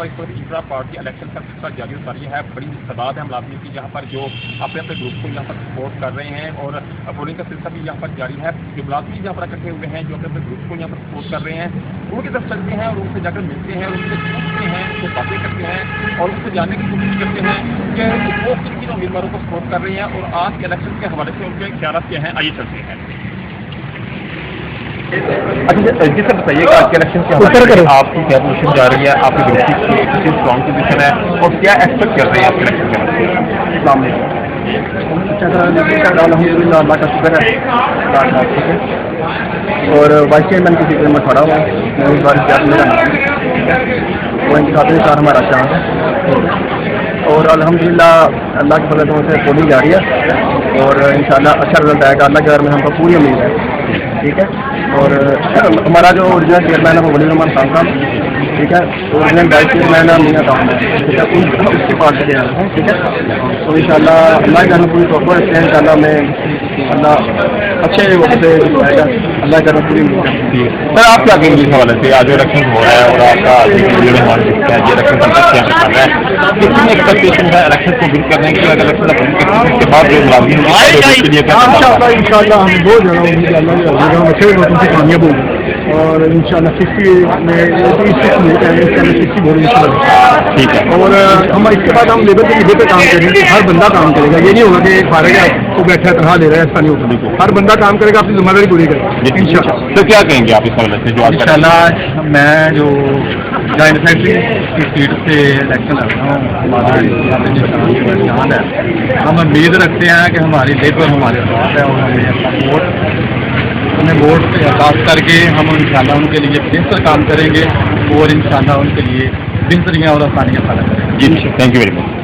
पर इस वक्त इंट्रा पार्टी इलेक्शन का सिलसिला जारी और जारी है। बड़ी तादाद है मुलाजिम की यहाँ पर जो अपने अपने ग्रुप को यहाँ पर सपोर्ट कर रहे हैं और वोटिंग का सिलसिला भी यहाँ पर जारी है। जो मुलाजिम यहाँ पर इकट्ठे हुए हैं जो अपने अपने ग्रुप को यहाँ पर सपोर्ट कर रहे हैं उनकी तरफ चलते हैं और उनसे जाकर मिलते हैं, उनसे पूछते हैं, उनसे बातें करते हैं और उनसे जानने की कोशिश करते हैं कि वो किन किन उम्मीदवारों को सपोर्ट कर रहे हैं और आज के इलेक्शन के हवाले से उनके ख्याल क्या हैं। आइए चलते हैं। अच्छा जी सर, बताइएगा आज के इलेक्शन के हवाले से आपकी क्या पोजीशन जा रही है, आपकी ग्रुप की कितनी स्ट्रॉन्ग पोजीशन है और क्या एक्सपेक्ट कर रहे हैं आपके इलेक्शन के हवाले अलहमदिल्ला अल्लाह का शुक्र है, ठीक है। और वाइस चेयरमैन की सीट में खड़ा हुआ मैं इस बार मेरा वो इंतखाबी सार हमारा चांस है और अल्हम्दुलिल्लाह अल्लाह के फजल से पोलिंग जारी है और इंशाल्लाह अच्छा रिजल्ट आएगा। अल्लाह के घर में हमको पूरी उम्मीद है, ठीक है। और हमारा जो ओरिजिनल चेयरमैन है वो वली रहमान खान साहब, ठीक है। ओरिजिनल वाइस चेयरमैन है मीना टाउन है, ठीक है। उसके पास से हैं, ठीक है। तो इंशाल्लाह अल्लाह के घर में पूरी तवक्को रखते हैं। इंशाल्लाह में अल्लाह अच्छे वक्त से आएगा, अल्लाह के घर में पूरी उम्मीद है। सर आप क्या कहेंगे इस हवाले से? आज इलेक्शन हो रहा है और आपका इलेक्शन कर रहा है, कितनी एक्सपेक्टेशन है इलेक्शन को बिल करने की? अगर इलेक्शन के बाद जो मुलाजिम इंशाल्लाह हमें बहुत ज़्यादा उम्मीद है अच्छे वोटों से कामयाब होगी और इंशाल्लाह 60 में 60 बोल ठीक है। और हम इसके बाद हम लेबर के मुद्दे पे काम करेंगे। हर बंदा काम करेगा, ये नहीं होगा कि फारिग है वो बैठा तनहा ले रहा है, ऐसा नहीं होगा। हर बंदा काम करेगा, अपनी जिम्मेदारी पूरी करेगा इंशाल्लाह। तो क्या कहेंगे आप इस हवाले से जो इंशाल्लाह मैं जो जॉइंट सेक्रेटरी की सीट से इलेक्शन लड़ रहा हूँ, हमारा निशान है। हम उम्मीद रखते हैं कि हमारी लेबर हमारे साथ है और हमें अपना वोट खास करके हम इंशाल्लाह उनके लिए बेहतर काम करेंगे और इंशाल्लाह उनके लिए बेहतरियाँ और आसानियाँ पैदा करेंगे। जी थैंक यू वेरी मच।